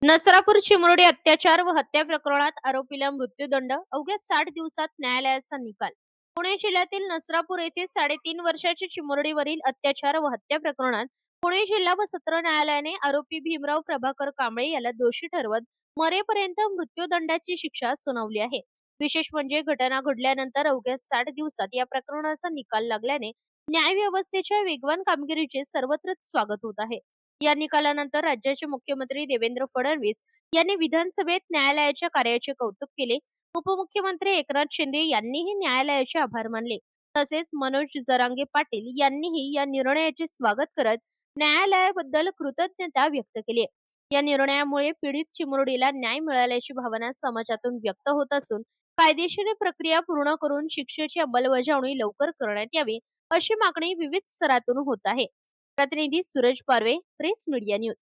नसरापूर चिमुरडी अत्याचार व हत्या प्रकरणात आरोपीला मृत्यूदंड, अवघ्या 60 दिवसात न्यायालयाचा निकाल. पुणे जिल्ह्यातील नसरापूर येथे 3.5 वर्षाच्या चिमुरडीवरील अत्याचार व हत्या प्रकरणात पुणे जिल्हा व सत्र न्यायालयाने आरोपी भीमराव प्रभाकर कांबळे याला दोषी ठरवत मरेपर्यंत मृत्यूदंडाची शिक्षा सुनावली आहे. विशेष म्हणजे घटना घडल्यानंतर अवघ्या 60 दिवसात या प्रकरणाचा निकाल लागल्याने न्याय व्यवस्थेच्या वेगवान कामगिरीचे सर्वत्रच स्वागत होत आहे. या निकालानंतर राज्याचे मुख्यमंत्री देवेंद्र फडणवीस यांनी विधानसभेत न्यायालयाच्या कार्याचे कौतुक केले. उपमुख्यमंत्री एकनाथ शिंदे यांनीही न्यायालयाचे आभार मानले. तसेच मनोज जरांगे पाटील यांनीही या निर्णयाचे स्वागत करत न्यायालयाबद्दल कृतज्ञता व्यक्त केली. या निर्णयामुळे पीडित चिमुरडीला न्याय मिळाल्याची भावना समाजातून व्यक्त होत असून कायदेशीर प्रक्रिया पूर्ण करून शिक्षेची अंमलबजावणी लवकर करण्यात यावी अशी मागणी विविध स्तरातून होत आहे. प्रतिनिधी सूरज पारवे, प्रेस मीडिया न्यूज.